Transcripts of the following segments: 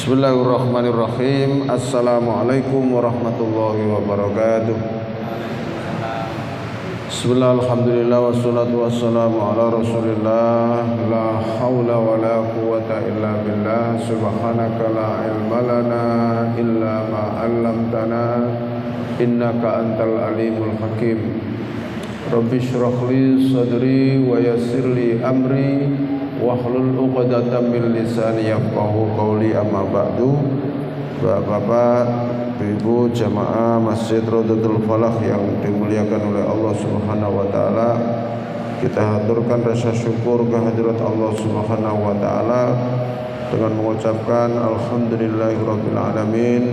Bismillahirrahmanirrahim. Assalamualaikum warahmatullahi wabarakatuh. Bismillah, alhamdulillah, wassalatu wassalamu ala rasulillah. La hawla wa la quwata illa billah. Subhanaka la ilma lana illa ma 'allamtana innaka antal alimul hakim. Rabbi shrah li sadri wa yassir li amri wahlul 'uqdatam min lisani yafqahu qawli, amma ba'du. Bapak-bapak, Ibu jamaah Masjid Rodatul Falah yang dimuliakan oleh Allah Subhanahu wa taala, kita haturkan rasa syukur kehadirat Allah Subhanahu wa taala dengan mengucapkan alhamdulillahirabbil alamin,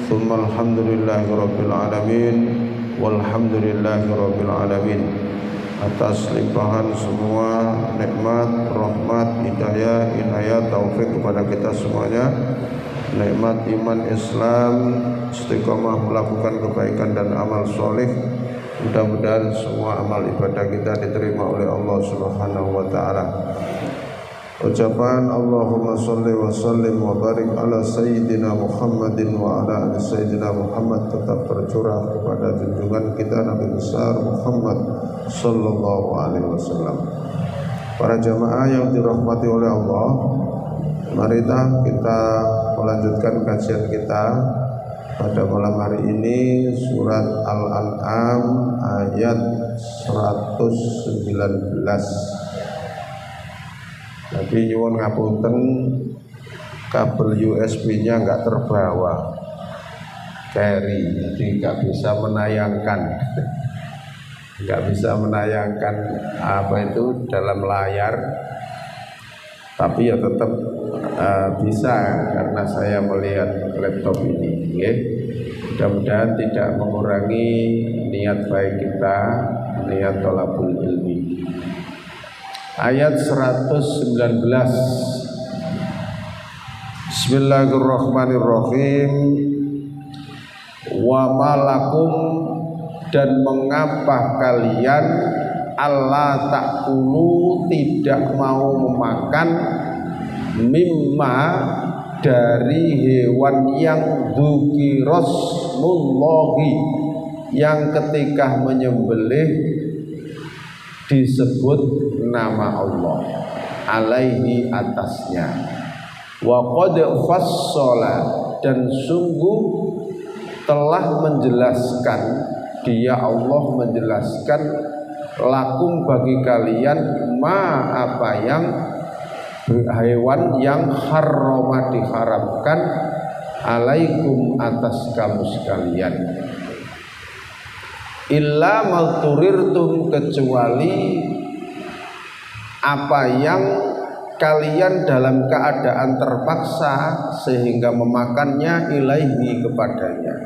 tsumma alhamdulillahirabbil alamin, walhamdulillahirabbil alamin, atas limpahan semua nikmat, rahmat, hidayah, inayah, taufik kepada kita semuanya, nikmat iman Islam, istiqomah melakukan kebaikan dan amal soleh. Mudah-mudahan semua amal ibadah kita diterima oleh Allah Subhanahu wa taala. Ucapan Allahumma sholli wa sallim wa barik ala sayyidina Muhammadin wa ala ali sayyidina Muhammad tetap tercurah kepada junjungan kita Nabi besar Muhammad sallallahu alaihi wasallam. Para jamaah yang dirahmati oleh Allah, mari kita melanjutkan kajian kita pada malam hari ini, surat Al-An'am ayat 119. Tapi nyuwun ngapunten, kabel USB-nya nggak terbawa, carry, jadi nggak bisa menayangkan apa itu dalam layar. Tapi ya tetap bisa karena saya melihat laptop ini. Mudah-mudahan tidak mengurangi niat baik kita, niat thalabul ilmi. Ayat 119. Bismillahirrahmanirrahim. Wa malakum, dan mengapa kalian Allah ta'kulu, tidak mau memakan mimma, dari hewan yang dzukirasmullahi, yang ketika menyembelih disebut nama Allah, alaihi, atasnya. Wa qad fassala, dan sungguh telah menjelaskan, dia Allah menjelaskan, lakum, bagi kalian, ma, apa yang, hewan yang harrama, diharamkan, alaikum, atas kamu sekalian, illa malturirtum, kecuali apa yang kalian dalam keadaan terpaksa sehingga memakannya, ilaihi, kepadanya.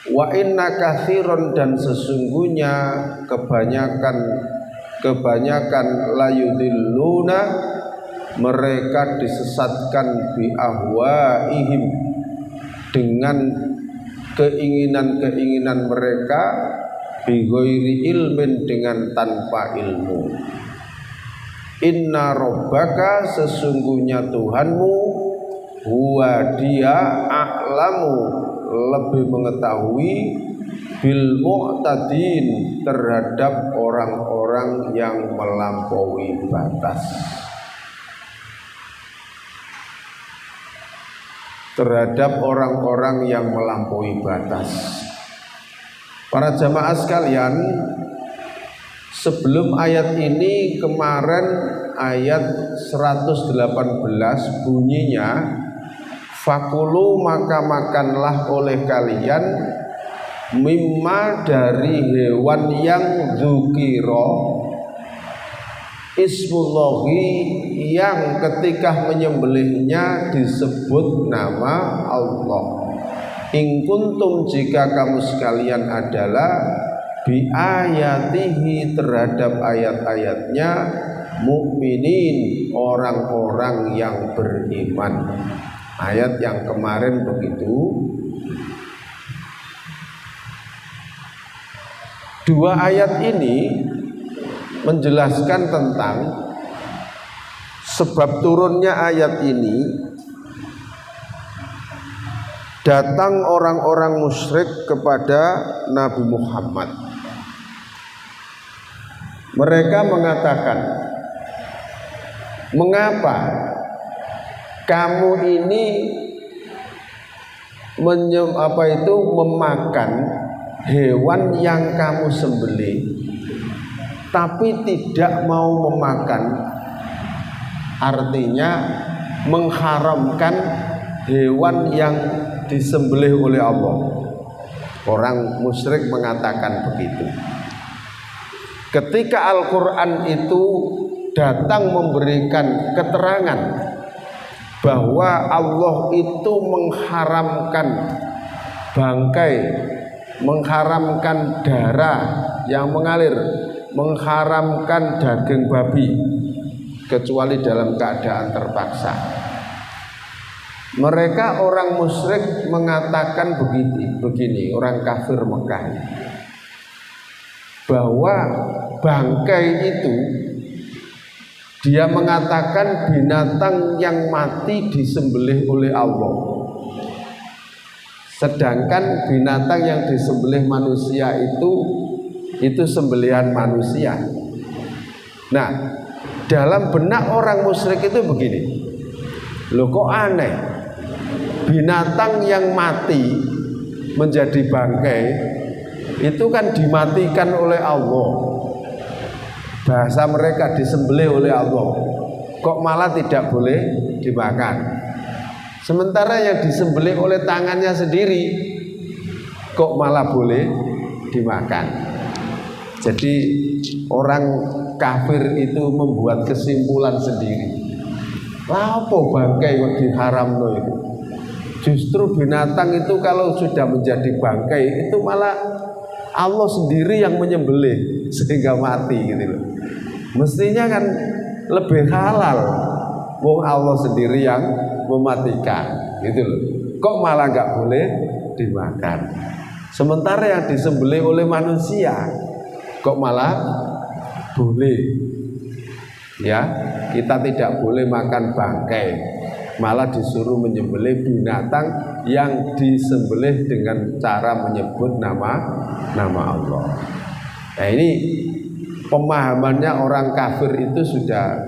Wa inna katsiran, dan sesungguhnya kebanyakan layudilluna, mereka disesatkan bi ahwaihim, dengan keinginan-keinginan mereka, bi ghairi ilmin, dengan tanpa ilmu. Inna rabbaka, sesungguhnya Tuhanmu, huwa, dia, a'lamu, lebih mengetahui, bil mu'tadin, terhadap orang-orang yang melampaui batas. Terhadap orang-orang yang melampaui batas. Para jamaah sekalian, sebelum ayat ini, kemarin ayat 118 bunyinya, fakulu, maka makanlah oleh kalian, mimma, dari hewan yang dzukira ismullahi, yang ketika menyembelihnya disebut nama Allah. In kuntum, jika kamu sekalian adalah, bi ayatihi, terhadap ayat-ayatnya, mukminin, orang-orang yang beriman. Ayat yang kemarin begitu. Dua ayat ini menjelaskan tentang sebab turunnya ayat ini datang orang-orang musyrik kepada Nabi Muhammad. Mereka mengatakan, mengapa kamu ini memakan hewan yang kamu sembelih, tapi tidak mau memakan, artinya mengharamkan hewan yang disembelih oleh Allah. Orang musyrik mengatakan begitu. Ketika Al-Quran itu datang memberikan keterangan bahwa Allah itu mengharamkan bangkai, mengharamkan darah yang mengalir, mengharamkan daging babi kecuali dalam keadaan terpaksa. Mereka orang musyrik mengatakan begini, orang kafir Mekah, bahwa bangkai itu, dia mengatakan binatang yang mati disembelih oleh Allah, sedangkan binatang yang disembelih manusia itu sembelihan manusia. Nah, dalam benak orang musyrik itu begini, loh kok aneh, binatang yang mati menjadi bangkai itu kan dimatikan oleh Allah, bahasa mereka disembelih oleh Allah, kok malah tidak boleh dimakan. Sementara yang disembelih oleh tangannya sendiri kok malah boleh dimakan. Jadi orang kafir itu membuat kesimpulan sendiri, apa bangkai kok diharamno itu? Justru binatang itu kalau sudah menjadi bangkai itu malah Allah sendiri yang menyembelih sehingga mati gitu loh. Mestinya kan lebih halal, wong Allah sendiri yang mematikan gitu loh. Kok malah nggak boleh dimakan? Sementara yang disembelih oleh manusia kok malah boleh. Ya, kita tidak boleh makan bangkai, malah disuruh menyembelih binatang yang disembelih dengan cara menyebut nama Allah. Nah, ini pemahamannya orang kafir itu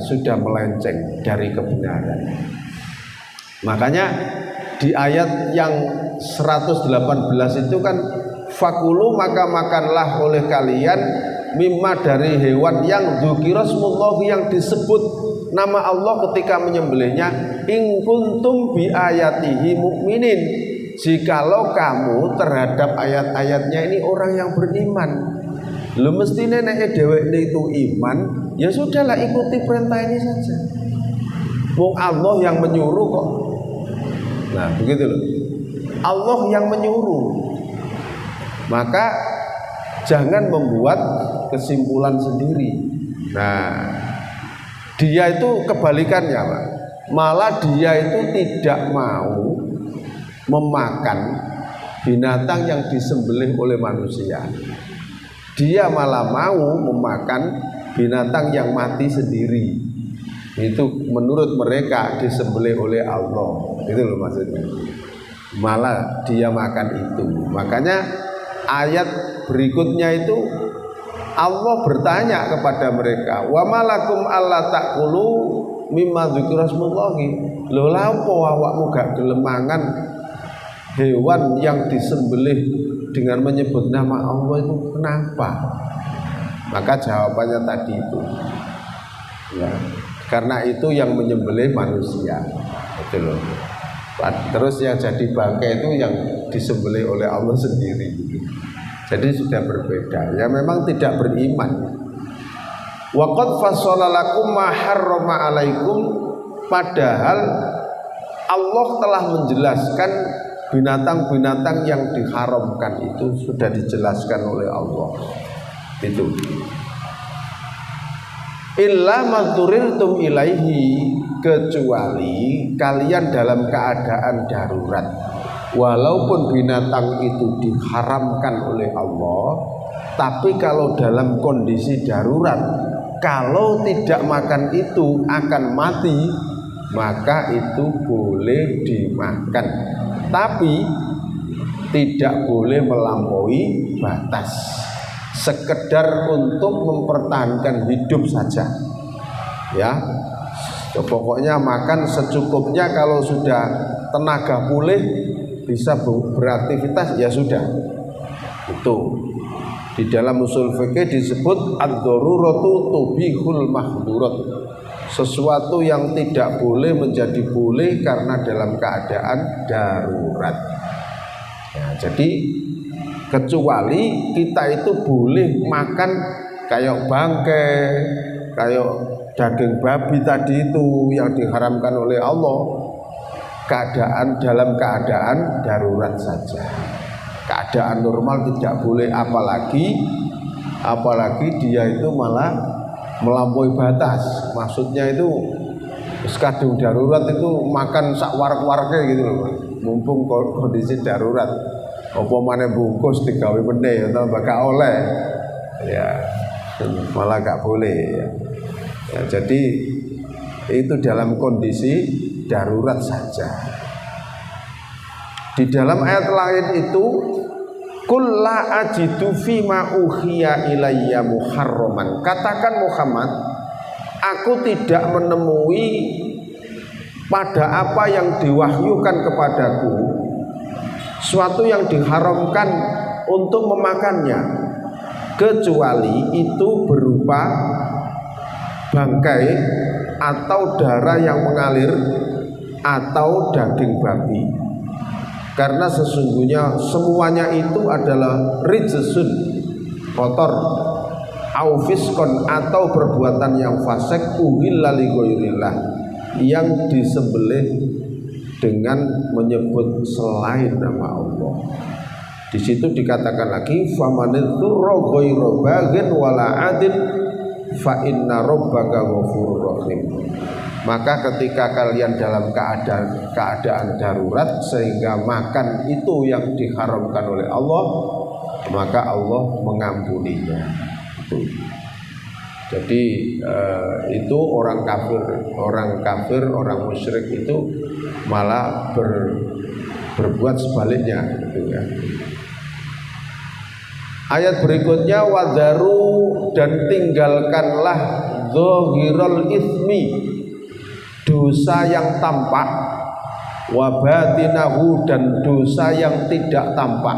sudah melenceng dari kebenaran. Makanya di ayat yang 118 itu kan, fakulu maka makanlah oleh kalian mimma dari hewan yang dzukirasmullahi, yang disebut nama Allah ketika menyembelihnya, in kuntum bi ayatihi mukminin, jikalau kamu terhadap ayat-ayatnya ini orang yang beriman. Lu mestine nek dheweke itu iman, ya sudahlah ikuti perintah ini saja. Wong Allah yang menyuruh kok. Nah, begitu loh. Allah yang menyuruh. Maka jangan membuat kesimpulan sendiri. Nah, dia itu kebalikannya, Pak. Malah dia itu tidak mau memakan binatang yang disembelih oleh manusia. Dia malah mau memakan binatang yang mati sendiri. Itu menurut mereka disembelih oleh Allah. Itu loh maksudnya. Malah dia makan itu. Makanya ayat berikutnya itu Allah bertanya kepada mereka, wa malakum alla taqulu mimma dzikirasmullahi. Lho lha apa awakmu gak gelem mangan hewan yang disembelih dengan menyebut nama Allah itu, kenapa? Maka jawabannya tadi itu, ya, karena itu yang menyembelih manusia, itu loh. Terus yang jadi bangkai itu yang disembelih oleh Allah sendiri, gitu. Jadi sudah berbeda. Ya memang tidak beriman. Wa qad fassala lakum ma harrama alaikum, padahal Allah telah menjelaskan binatang-binatang yang diharamkan itu sudah dijelaskan oleh Allah. Itu. Illa maturirtum ilaihi, kecuali kalian dalam keadaan darurat. Walaupun binatang itu diharamkan oleh Allah, tapi kalau dalam kondisi darurat, kalau tidak makan itu akan mati, maka itu boleh dimakan. tapi tidak boleh melampaui batas, sekedar untuk mempertahankan hidup saja ya. Pokoknya makan secukupnya, kalau sudah tenaga pulih bisa beraktivitas ya sudah. Itu di dalam usul fikih disebut ad-daruratu tubihul mahdurat, sesuatu yang tidak boleh menjadi boleh karena dalam keadaan darurat ya. Jadi kecuali kita itu boleh makan kayak bangkai, kayak daging babi tadi itu yang diharamkan oleh Allah, dalam keadaan darurat saja. Keadaan normal tidak boleh, apalagi dia itu malah melampaui batas. Maksudnya itu kadung darurat itu makan sak warak-waraknya gitu loh, mumpung kondisi darurat. Apa maneh bungkus digawe meneh atau bakal oleh ya, malah gak boleh ya. Ya, jadi itu dalam kondisi darurat saja. Di dalam ayat lain itu, qul la ajidu fima uhiya ilayya muharraman. Katakan Muhammad, aku tidak menemui pada apa yang diwahyukan kepadaku suatu yang diharamkan untuk memakannya, kecuali itu berupa bangkai atau darah yang mengalir atau daging babi. Karena sesungguhnya semuanya itu adalah rijsun, kotor, au fiskon, atau perbuatan yang fasik, uhilla li ghairillah, yang disembelih dengan menyebut selain nama Allah. Di situ dikatakan lagi, famanil turra ghairu baghin wala adin fa inna rabbaka ghafurur rahim. Maka ketika kalian dalam keadaan darurat sehingga makan itu yang diharamkan oleh Allah, maka Allah mengampuninya. Jadi itu orang kafir, orang musyrik itu malah berbuat sebaliknya gitu ya. Ayat berikutnya, wadaru, dan tinggalkanlah zahirul ismi, dosa yang tampak, wabatinahu, dan dosa yang tidak tampak.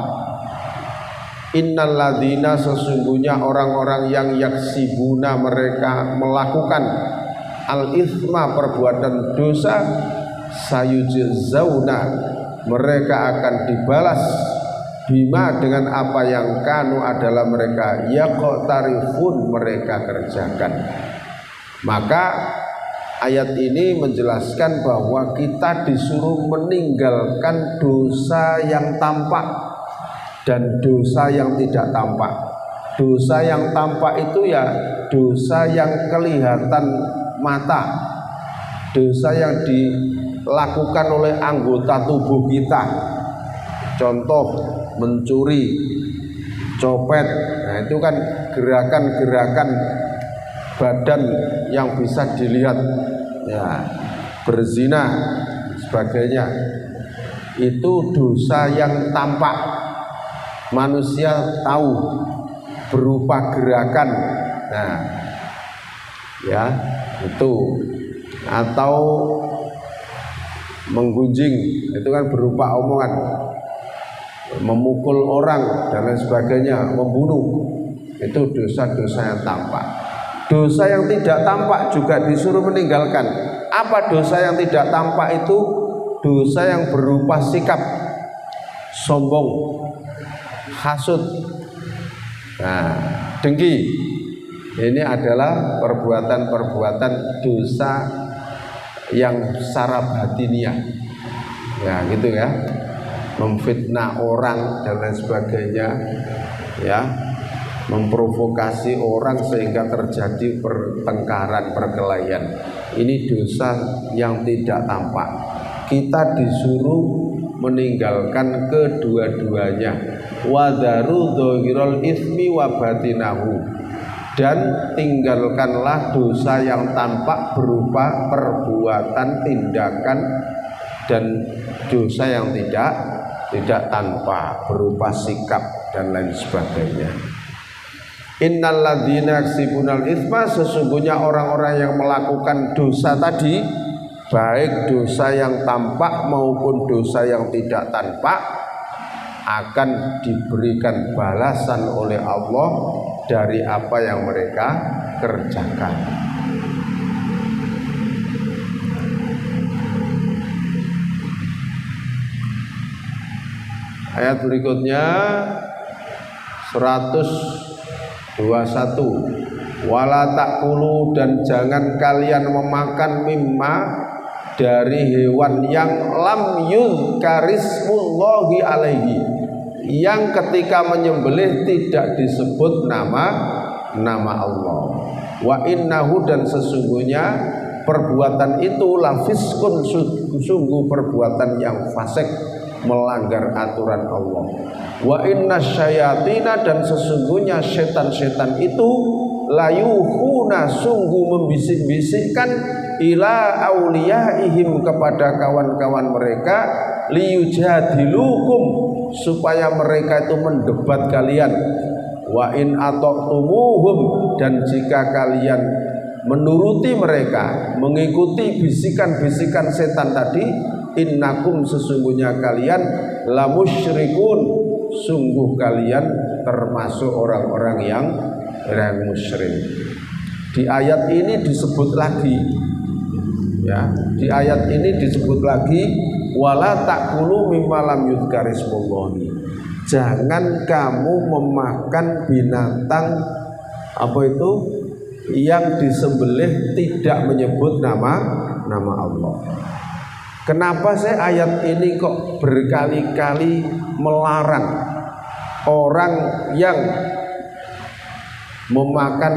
Innal ladzina, sesungguhnya orang-orang yang yaksibuna, mereka melakukan al isma, perbuatan dosa, sayujzauna, mereka akan dibalas bima, dengan apa yang kanu adalah mereka yaqtarifun, mereka kerjakan. Maka ayat ini menjelaskan bahwa kita disuruh meninggalkan dosa yang tampak dan dosa yang tidak tampak. Dosa yang tampak itu ya dosa yang kelihatan mata, dosa yang dilakukan oleh anggota tubuh kita. Contoh mencuri, copet, nah itu kan gerakan-gerakan badan yang bisa dilihat ya, berzina sebagainya, itu dosa yang tampak, manusia tahu, berupa gerakan. Nah ya itu, atau menggunjing, itu kan berupa omongan, memukul orang dan lain sebagainya, membunuh, itu dosa-dosa yang tampak. Dosa yang tidak tampak juga disuruh meninggalkan. Apa dosa yang tidak tampak itu? Dosa yang berupa sikap sombong, hasud, nah, dengki. Ini adalah perbuatan-perbuatan dosa yang secara batiniah, ya gitu ya, memfitnah orang dan lain sebagainya, ya, memprovokasi orang sehingga terjadi pertengkaran, perkelahian. Ini dosa yang tidak tampak. Kita disuruh meninggalkan kedua-duanya. Wadaru dzahirul ismi wa batinahu, dan tinggalkanlah dosa yang tampak berupa perbuatan, tindakan, dan dosa yang tidak tanpa, berupa sikap dan lain sebagainya. Innal ladzina yaksibunal itsma, sesungguhnya orang-orang yang melakukan dosa tadi, baik dosa yang tampak maupun dosa yang tidak tampak, akan diberikan balasan oleh Allah dari apa yang mereka kerjakan. Ayat berikutnya 121, wala takulu, dan jangan kalian memakan mimma, dari hewan yang lam yuzkarismullahi alaihi, yang ketika menyembelih tidak disebut nama Allah. Wa innahu, dan sesungguhnya perbuatan itu lafiskun, sungguh perbuatan yang fasik, melanggar aturan Allah. Wa inna syayatina, dan sesungguhnya setan-setan itu layuhuna, sungguh membisik-bisikkan ila auliyaihim, kepada kawan-kawan mereka, liyujadilukum, supaya mereka itu mendebat kalian. Wa in ata'tumuhum, dan jika kalian menuruti mereka, mengikuti bisikan-bisikan setan tadi, innakum, sesungguhnya kalian lamusyrikun, sungguh kalian termasuk orang-orang yang musyrik. Di ayat ini disebut lagi, ya, di ayat ini disebut lagi, wala takulu mimma lam yuzkarismullahi, jangan kamu memakan binatang apa itu yang disembelih tidak menyebut nama Allah. Kenapa saya ayat ini kok berkali-kali melarang orang yang memakan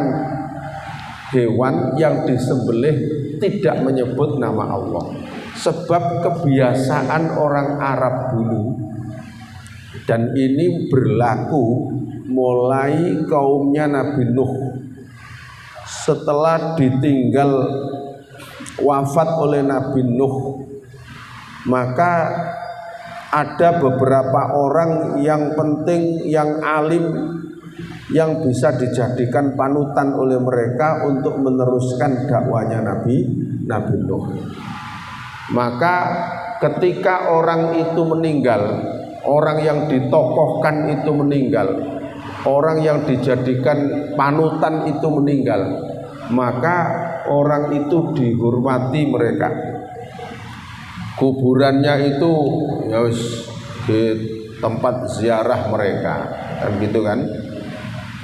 hewan yang disembelih tidak menyebut nama Allah? Sebab kebiasaan orang Arab dulu, dan ini berlaku mulai kaumnya Nabi Nuh setelah ditinggal wafat oleh Nabi Nuh, maka ada beberapa orang yang penting, yang alim, yang bisa dijadikan panutan oleh mereka untuk meneruskan dakwanya Nabi Nuh. Maka ketika orang itu meninggal, orang yang ditokohkan itu meninggal, orang yang dijadikan panutan itu meninggal, maka orang itu dihormati mereka. Kuburannya itu ya di tempat ziarah mereka, kan gitu kan.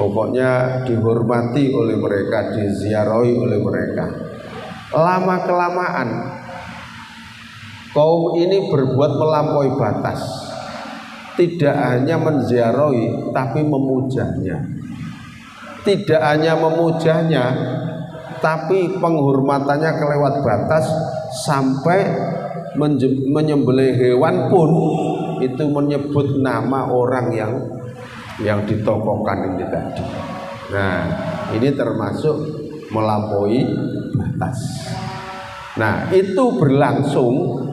Pokoknya dihormati oleh mereka, diziarahi oleh mereka. Lama kelamaan kaum ini berbuat melampaui batas. Tidak hanya menziarahi, tapi memujanya. Tidak hanya memujanya, tapi penghormatannya kelewat batas, sampai menyembelih hewan pun itu menyebut nama orang yang ditokohkan ini tadi. Nah, ini termasuk melampaui batas. Nah, itu berlangsung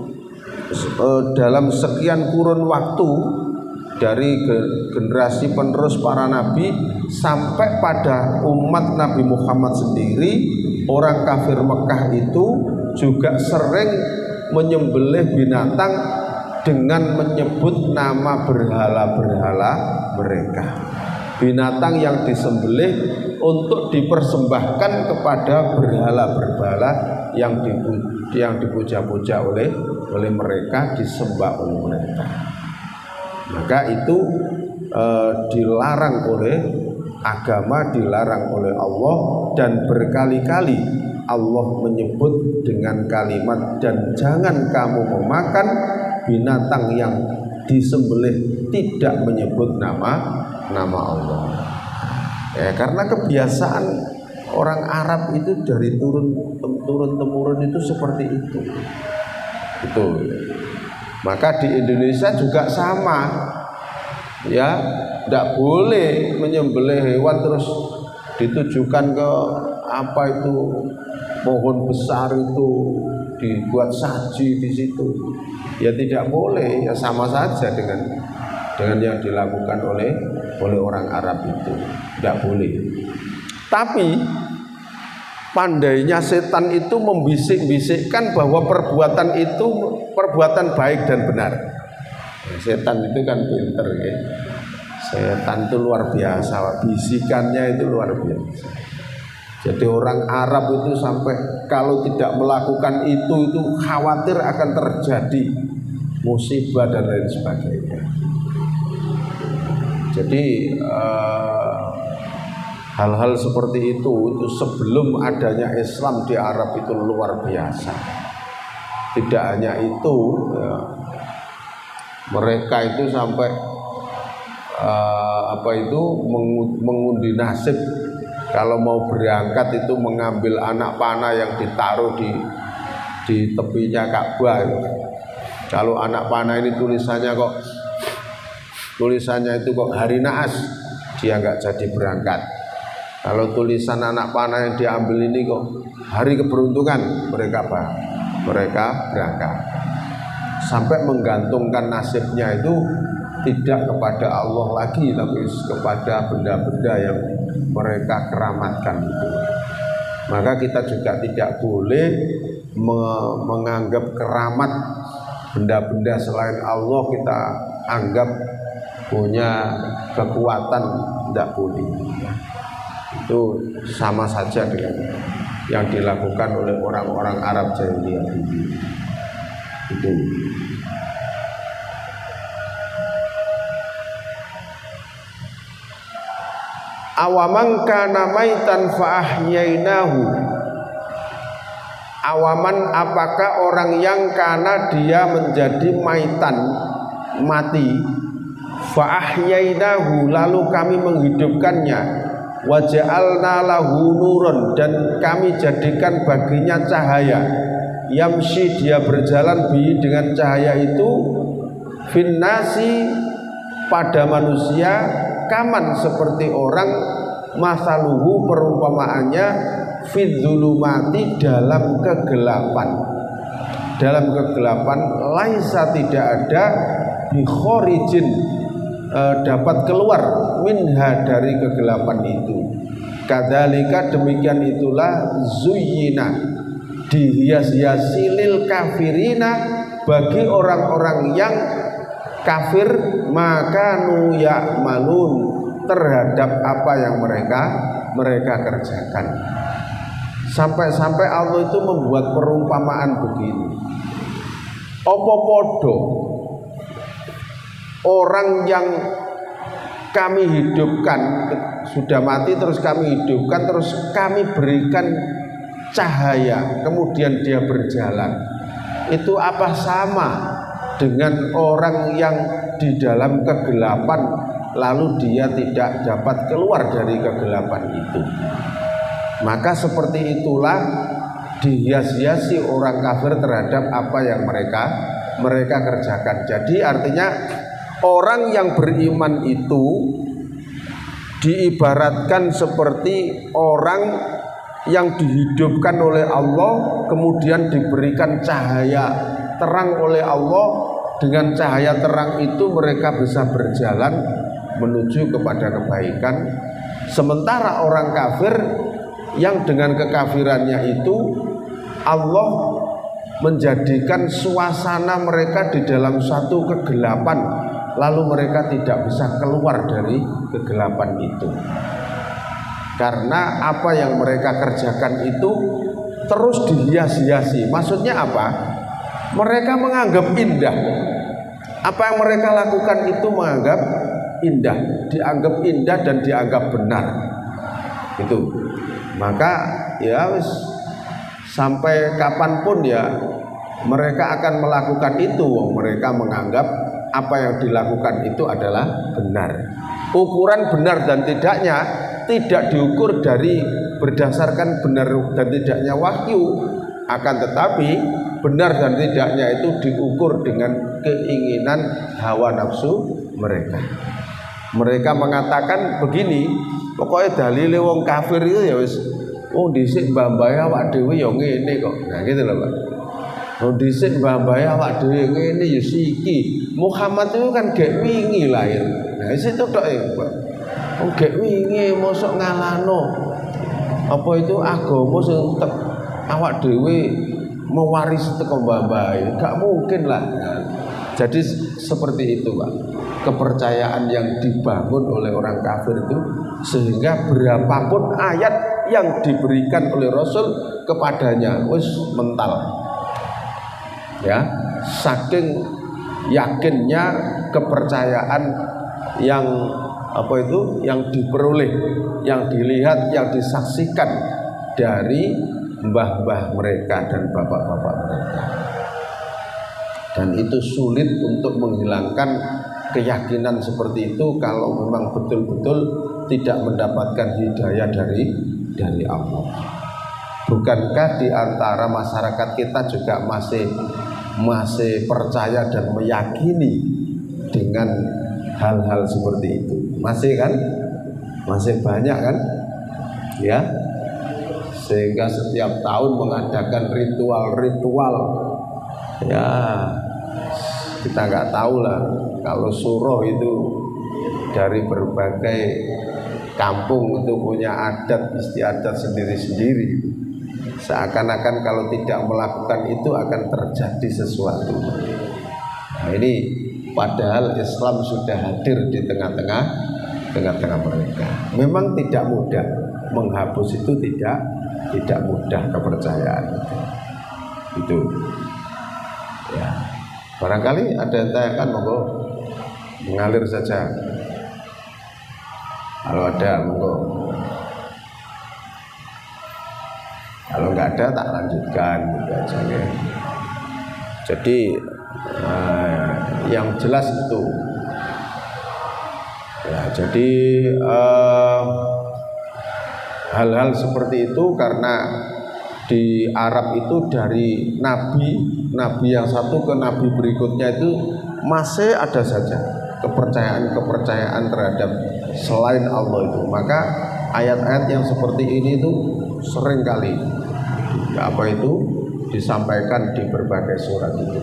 dalam sekian kurun waktu, dari generasi penerus para nabi sampai pada umat Nabi Muhammad sendiri. Orang kafir Mekah itu juga sering menyembelih binatang dengan menyebut nama berhala-berhala mereka. Binatang yang disembelih untuk dipersembahkan kepada berhala-berhala yang dipuja-puja oleh mereka, disembah oleh mereka. Maka itu dilarang oleh agama, dilarang oleh Allah, dan berkali-kali Allah menyebut dengan kalimat, dan jangan kamu memakan binatang yang disembelih tidak menyebut nama Allah. Ya, karena kebiasaan orang Arab itu dari turun temurun itu seperti itu. Itu. Maka di Indonesia juga sama. Ya, tidak boleh menyembelih hewan terus ditujukan ke apa itu pohon besar itu, dibuat saji di situ. Ya tidak boleh, ya sama saja dengan yang dilakukan oleh orang Arab itu. Tidak boleh. Tapi pandainya setan itu membisik-bisikkan bahwa perbuatan itu perbuatan baik dan benar. Setan itu kan pinter ya. Setan itu luar biasa, bisikannya itu luar biasa. Jadi orang Arab itu sampai kalau tidak melakukan itu khawatir akan terjadi musibah dan lain sebagainya. Jadi hal-hal seperti itu sebelum adanya Islam di Arab itu luar biasa. Tidak hanya itu, ya, mereka itu sampai mengundi nasib. Kalau mau berangkat itu mengambil anak panah yang ditaruh di tepinya Ka'bah. Kalau anak panah ini tulisannya itu kok hari naas, dia nggak jadi berangkat. Kalau tulisan anak panah yang diambil ini kok hari keberuntungan, mereka berangkat. Sampai menggantungkan nasibnya itu tidak kepada Allah lagi, tapi kepada benda-benda yang mereka keramatkan itu. Maka kita juga tidak boleh menganggap keramat benda-benda selain Allah kita anggap punya kekuatan, tidak boleh. Itu sama saja dengan yang dilakukan oleh orang-orang Arab jahiliyah itu. Awaman kana maitan fa ahyainahu. Awaman apakah orang yang kana dia menjadi maitan, mati, fa ahyainahu lalu kami menghidupkannya, wa ja'alna lahu nurun dan kami jadikan baginya cahaya, yamshi dia berjalan bi dengan cahaya itu, finnasi pada manusia, kaman seperti orang, masaluhu perumpamaannya, fidzulumati dalam kegelapan. Dalam kegelapan laisa tidak ada bikhorijin dapat keluar minha dari kegelapan itu. Kadzalika demikian itulah zuyyina dihias-hiasi lil kafirina bagi orang-orang yang kafir, maka ya'malun terhadap apa yang mereka kerjakan. Sampai Allah itu membuat perumpamaan begini. Apa podo orang yang kami hidupkan, sudah mati terus kami hidupkan, terus kami berikan cahaya, kemudian dia berjalan, itu apa sama dengan orang yang di dalam kegelapan lalu dia tidak dapat keluar dari kegelapan itu? Maka seperti itulah dihias-hiasi orang kafir terhadap apa yang mereka kerjakan. Jadi artinya orang yang beriman itu diibaratkan seperti orang yang dihidupkan oleh Allah, kemudian diberikan cahaya terang oleh Allah. Dengan cahaya terang itu mereka bisa berjalan menuju kepada kebaikan. Sementara orang kafir yang dengan kekafirannya itu Allah menjadikan suasana mereka di dalam satu kegelapan, lalu mereka tidak bisa keluar dari kegelapan itu. Karena apa yang mereka kerjakan itu terus dihias-hiasi. Maksudnya apa? Mereka menganggap indah. Apa yang mereka lakukan itu menganggap indah, dianggap indah dan dianggap benar. Itu. Maka ya sampai kapanpun ya mereka akan melakukan itu. Mereka menganggap apa yang dilakukan itu adalah benar. Ukuran benar dan tidaknya tidak diukur dari berdasarkan benar dan tidaknya wahyu, akan tetapi benar dan tidaknya itu diukur dengan keinginan hawa nafsu mereka. Mereka mengatakan begini, pokoknya dalile wong kafir itu ya wis dhisik mbah-mbah awak dhewe ya ngene kok. Nah gitu loh, Pak. dhisik mbah-mbah awak dhewe ngene ya siki. Muhammad itu kan gek wingi lahir. Nah, situ tok ya, Pak. Gek wingi mosok ngalano. Apa itu agama sing awak dhewe mewarisi teko mbah-mbah. Gak mungkin lah. Jadi seperti itu, Pak. Kepercayaan yang dibangun oleh orang kafir itu sehingga berapapun ayat yang diberikan oleh Rasul kepadanya wis mental. Ya, saking yakinnya kepercayaan yang yang diperoleh, yang dilihat, yang disaksikan dari mbah-mbah mereka dan bapak-bapak mereka. Dan itu sulit untuk menghilangkan keyakinan seperti itu kalau memang betul-betul tidak mendapatkan hidayah dari Allah. Bukankah di antara masyarakat kita juga masih percaya dan meyakini dengan hal-hal seperti itu? Masih kan? Masih banyak kan? Ya. Sehingga setiap tahun mengadakan ritual-ritual. Ya, kita nggak tahu lah kalau suruh itu dari berbagai kampung itu punya adat istiadat sendiri-sendiri. Seakan-akan kalau tidak melakukan itu akan terjadi sesuatu. Nah, ini padahal Islam sudah hadir di tengah-tengah mereka. Memang tidak mudah menghapus itu, tidak mudah kepercayaan itu. Ya, barangkali ada yang tanyakan, monggo mengalir saja. Kalau ada, monggo. Kalau nggak ada, tak lanjutkan gitu aja ya. Jadi yang jelas itu, ya. Jadi hal-hal seperti itu karena di Arab itu dari nabi yang satu ke nabi berikutnya itu masih ada saja kepercayaan terhadap selain Allah itu. Maka ayat-ayat yang seperti ini itu sering kali disampaikan di berbagai surat itu.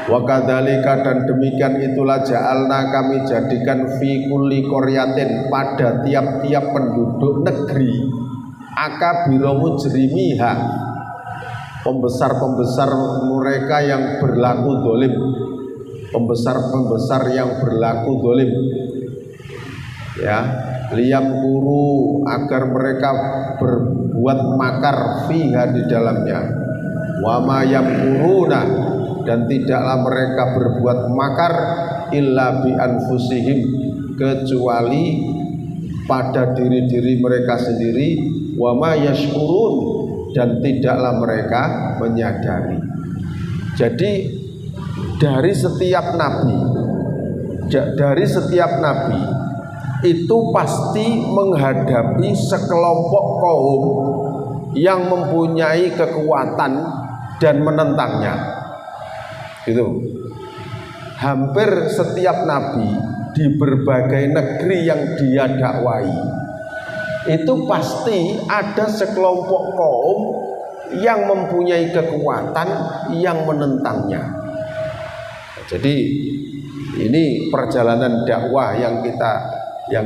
Wa kadzalika, dan demikian itulah ja'alna, kami jadikan fi kulli qaryatin, pada tiap-tiap penduduk negeri, akabira mujrimiha, pembesar-pembesar mereka yang berlaku zalim, pembesar-pembesar yang berlaku zalim, ya, liyam guru, agar mereka berbuat makar fiha, di dalamnya, wa ma yamkuruna, dan tidaklah mereka berbuat makar illa bi anfusihim, kecuali pada diri-diri mereka sendiri, wa ma yashkurun, dan tidaklah mereka menyadari. Jadi dari setiap nabi itu pasti menghadapi sekelompok kaum yang mempunyai kekuatan dan menentangnya. Itu hampir setiap nabi di berbagai negeri yang dia dakwai itu pasti ada sekelompok kaum yang mempunyai kekuatan yang menentangnya. Jadi ini perjalanan dakwah yang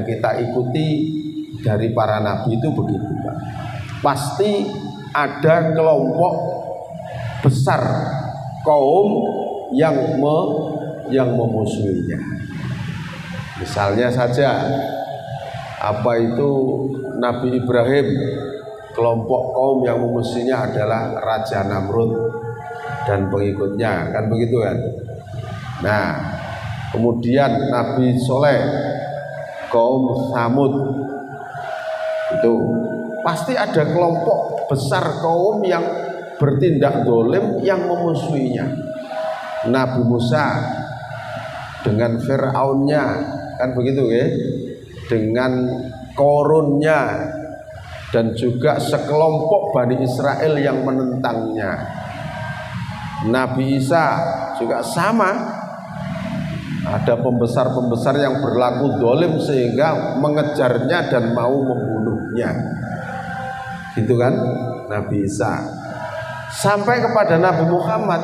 kita ikuti dari para nabi itu begitu, Pak. Pasti ada kelompok besar kaum yang memusuhinya. Misalnya saja Nabi Ibrahim, kelompok kaum yang memusuhinya adalah Raja Namrud dan pengikutnya, kan begitu kan. Nah, kemudian Nabi Soleh, kaum Samud, itu pasti ada kelompok besar kaum yang bertindak dolim yang memusuhinya. Nabi Musa dengan Fir'aunnya, kan begitu ya, dengan Korunnya, dan juga sekelompok Bani Israel yang menentangnya. Nabi Isa juga sama, ada pembesar-pembesar yang berlaku dolim sehingga mengejarnya dan mau membunuhnya, gitu kan, Nabi Isa. sampai kepada Nabi Muhammad.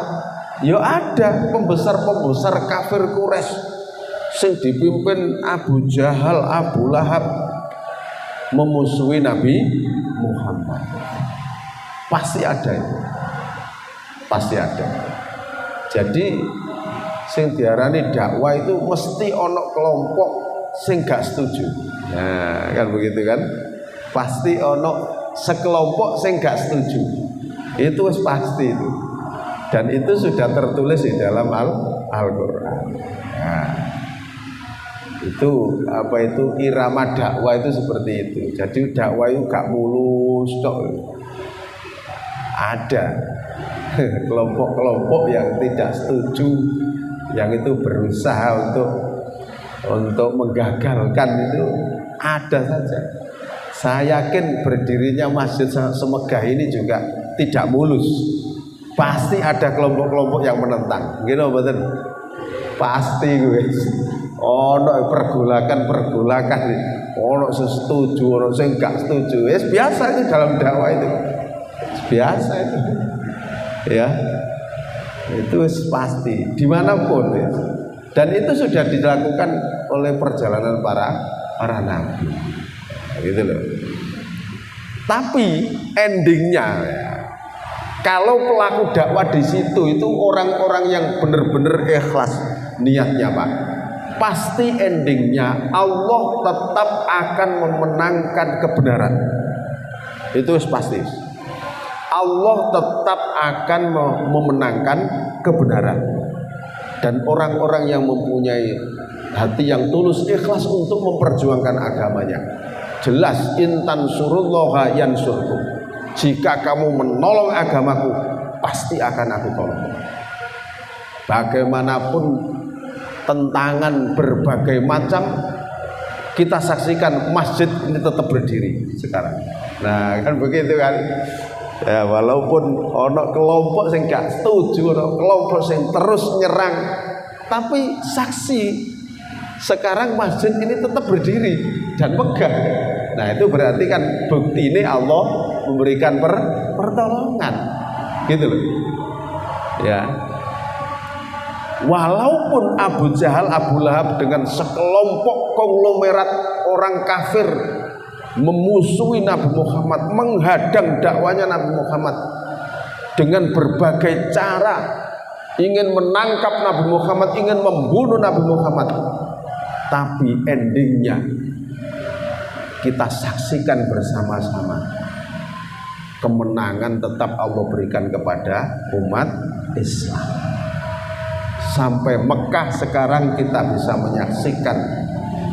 Ya ada pembesar-pembesar kafir Quraisy sing dipimpin Abu Jahal, Abu Lahab memusuhi Nabi Muhammad. Pasti ada itu. Pasti ada. Jadi sing diarani dakwah itu mesti ono kelompok sing gak setuju. Nah, kan begitu kan? Pasti ono sekelompok sing gak setuju. Itu pasti itu. Dan itu sudah tertulis di dalam Al-Qur'an. Nah, itu apa itu irama dakwah itu seperti itu. Jadi dakwah itu gak mulus tok. Ada kelompok-kelompok yang tidak setuju, yang itu berusaha untuk menggagalkan, itu ada saja. Saya yakin berdirinya Masjid Semegah ini juga tidak mulus. Pasti ada kelompok-kelompok yang menentang. Gitu betul. Pasti gue. Ono pergolakan. Ono setuju, ono sing gak setuju. Biasa itu dalam dakwah itu. Biasa itu. Ya. Itu pasti dimanapun ya. Dan itu sudah dilakukan oleh perjalanan para nabi. Gitu loh. Tapi endingnya ya, kalau pelaku dakwah di situ itu orang-orang yang benar-benar ikhlas niatnya Pak, pasti endingnya Allah tetap akan memenangkan kebenaran. Itu pasti. Allah tetap akan memenangkan kebenaran. Dan orang-orang yang mempunyai hati yang tulus ikhlas untuk memperjuangkan agamanya, jelas intan surullaha yansurkum. Jika kamu menolong agamaku, pasti akan aku tolong. Bagaimanapun tentangan berbagai macam, kita saksikan masjid ini tetap berdiri sekarang. Nah kan begitu kan. Ya, walaupun ono kelompok yang gak setuju, ono kelompok yang terus nyerang, tapi saksi sekarang masjid ini tetap berdiri dan megah. Nah itu berarti kan bukti ini Allah memberikan pertolongan, gitu loh. Ya. Walaupun Abu Jahal, Abu Lahab dengan sekelompok konglomerat orang kafir memusuhi Nabi Muhammad, menghadang dakwanya Nabi Muhammad dengan berbagai cara, ingin menangkap Nabi Muhammad, ingin membunuh Nabi Muhammad, tapi endingnya kita saksikan bersama-sama, kemenangan tetap Allah berikan kepada umat Islam. Sampai Mekah sekarang kita bisa menyaksikan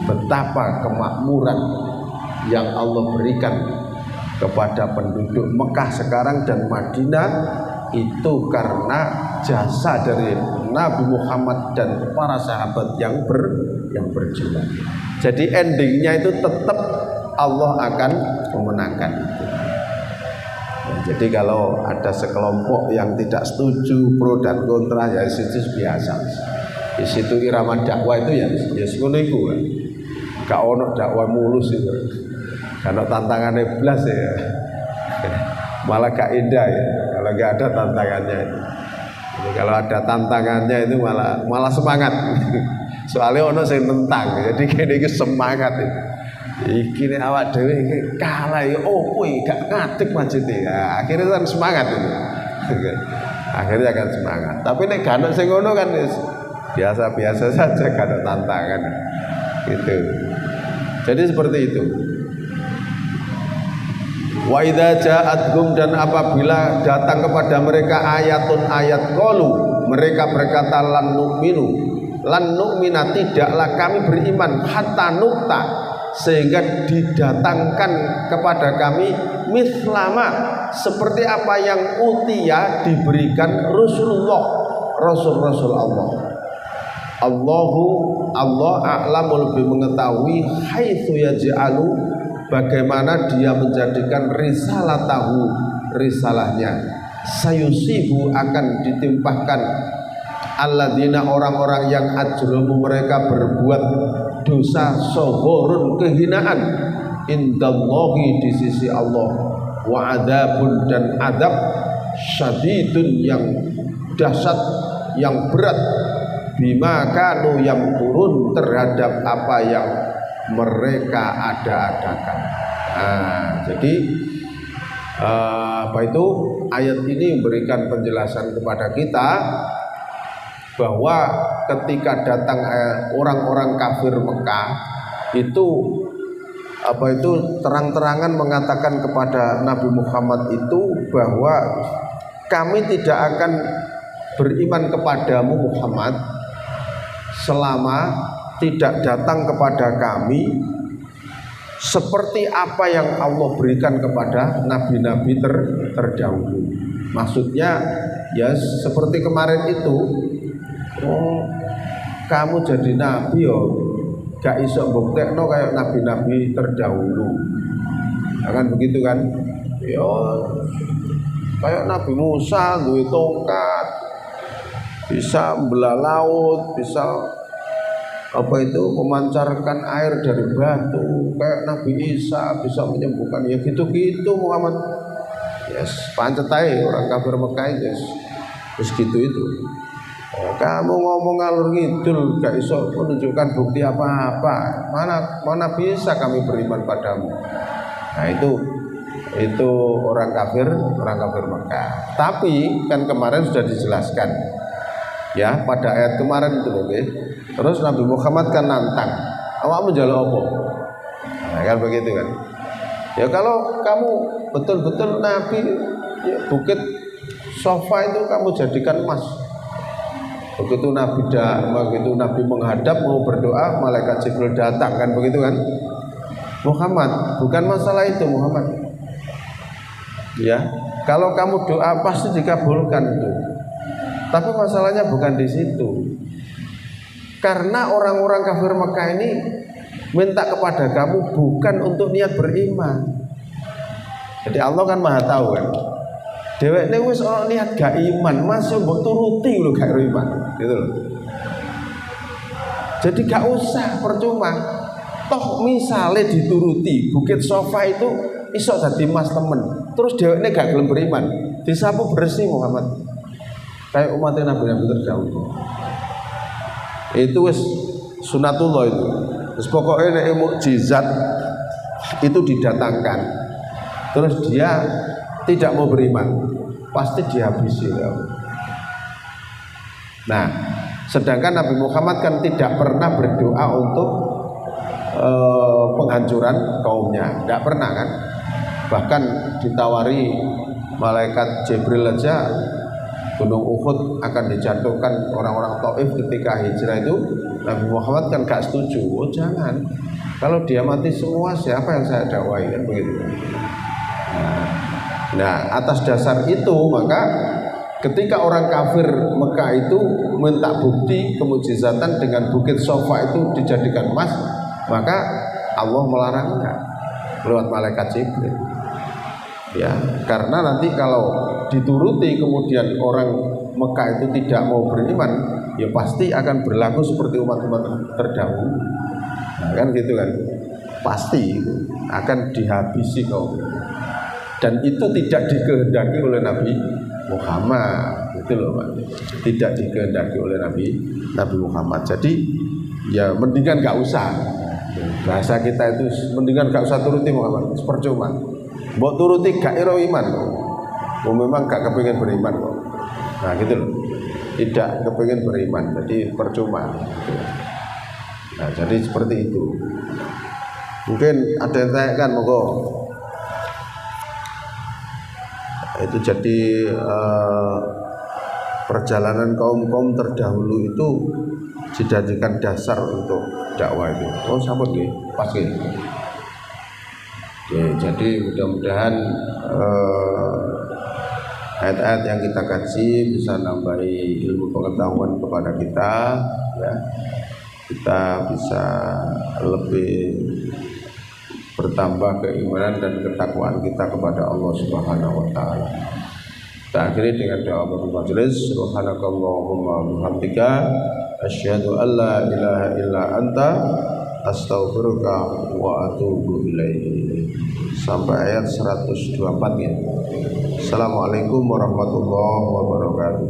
betapa kemakmuran yang Allah berikan kepada penduduk Mekah sekarang dan Madinah itu karena jasa dari Nabi Muhammad dan para sahabat yang berjuang. Jadi endingnya itu tetap Allah akan memenangkan itu. Nah, jadi kalau ada sekelompok yang tidak setuju, pro dan kontra, ya itu biasa. Di situ irama dakwah itu ya ngono iku. Gak ono dakwah mulus itu. Karena tantangannya belas ya, malah gak indah ya. Kalau gak ada tantangannya, jadi kalau ada tantangannya itu malah semangat. Soalnya ono sing nentang, jadi kene iki semangat itu. Iki nek awak dhewe iki kalah ya opo iki gak ngadeg masjid iki. Ya, akhirnya kan semangat itu. Akhirnya akan semangat. Tapi nek gak ono sing ngono kan biasa-biasa saja, gak ada tantangan. Gitu. Jadi seperti itu. Wa idza ja'atkum, dan apabila datang kepada mereka ayatun ayat, qalu, mereka berkata lan nu'mina, tidaklah kami beriman, hatta nukta, sehingga didatangkan kepada kami mislama, seperti apa yang utia diberikan rasul-rasul Allah. Allah a'lamu, lebih mengetahui, haitsu yaj'alu, bagaimana dia menjadikan risalahnya, sayusibu, akan ditimpahkan alladzina, orang-orang yang ajramu, mereka berbuat dosa, soghorun, kehinaan, indallahi, di sisi Allah, wa adzabun, dan adab syadidun yang dahsyat, yang berat, bima kanu yang turun terhadap apa yang mereka ada-adakan. Jadi apa itu ayat ini memberikan penjelasan kepada kita bahwa ketika datang orang-orang kafir Mekah itu terang-terangan mengatakan kepada Nabi Muhammad itu bahwa kami tidak akan beriman kepadamu Muhammad selama tidak datang kepada kami seperti apa yang Allah berikan kepada nabi-nabi terdahulu. Maksudnya ya seperti kemarin itu, kamu jadi nabi gak iso buktekno kayak nabi-nabi terdahulu. Akan begitu kan? Kayak Nabi Musa duwe tongkat, bisa membelah laut, bisa memancarkan air dari batu. Kayak Nabi Isa bisa menyembuhkan, ya gitu-gitu Muhammad. Yes, pancet aja orang kafir Mekah itu. Terus gitu itu. Kamu ngomong ngalur ngidul, gak iso menunjukkan bukti apa-apa. Mana bisa kami beriman padamu? Nah itu orang kafir Mekah. Tapi kan kemarin sudah dijelaskan ya pada ayat kemarin itu loh. Terus Nabi Muhammad kan nantang, awakmu njaluk apa? Nah kan begitu kan. Ya kalau kamu betul-betul Nabi, ya, bukit Sofa itu kamu jadikan emas. Begitu Nabi menghadap mau berdoa, malaikat Jibril datang, kan begitu kan? Muhammad, bukan masalah itu Muhammad. Ya, kalau kamu doa pasti dikabulkan itu. Tapi masalahnya bukan di situ. Karena orang-orang kafir Mekah ini minta kepada kamu bukan untuk niat beriman. Jadi Allah kan Maha tahu kan. Dheweke wis ora niat gak iman, masih mbok turuti lho gak iman, gitu loh. Jadi gak usah, percuma. Toh misalnya dituruti, Bukit Sofa itu iso dadi mas temen. Terus dheweke gak gelem beriman, disapu bersih Muhammad. Kayak umat Nabi terdahulu. Itu wis sunatullah itu. Terus pokoknya nek mukjizat itu didatangkan, terus dia tidak mau beriman, pasti dihabisi. Nah, sedangkan Nabi Muhammad kan tidak pernah berdoa untuk penghancuran kaumnya, tidak pernah kan. Bahkan ditawari malaikat Jibril aja, Gunung Uhud akan dijatuhkan orang-orang Taif ketika hijrah itu, Nabi Muhammad kan gak setuju. Oh jangan, kalau dia mati semua siapa yang saya dakwai, kan begitu. Nah atas dasar itu maka ketika orang kafir Mekah itu minta bukti kemujizatan dengan Bukit Sofa itu dijadikan emas, maka Allah melarangnya lewat malaikat Jibril. Ya, karena nanti kalau dituruti kemudian orang Mekah itu tidak mau beriman, ya pasti akan berlaku seperti umat-umat terdahulu. Nah, kan gitu kan, pasti itu akan dihabisi kaum. Dan itu tidak dikehendaki oleh Nabi Muhammad, gitu loh Pak. Tidak dikehendaki oleh Nabi Muhammad. Jadi ya mendingan gak usah. Bahasa kita itu mendingan gak usah turuti Muhammad, percuma. Mbok turuti gak ira iman kok. Memang gak kepengin beriman kok. Nah gitu loh. Tidak kepengin beriman, jadi percuma. Nah jadi seperti itu. Mungkin ada yang tanya kan, monggo. Itu jadi perjalanan kaum-kaum terdahulu itu dijadikan dasar untuk dakwah itu. Oh sampun nggih, pas nggih. Jadi mudah-mudahan ayat-ayat yang kita kaji bisa nambahi ilmu pengetahuan kepada kita, ya. Kita bisa lebih bertambah keimanan dan ketakwaan kita kepada Allah Subhanahu wa taala. Kita akhiri dengan doa majelis. Subhanakallahumma bihamdika asyhadu an la ilaha illa anta astaghfiruka wa atubu ilaik. Sampai ayat 124 ya. Assalamualaikum warahmatullahi wabarakatuh.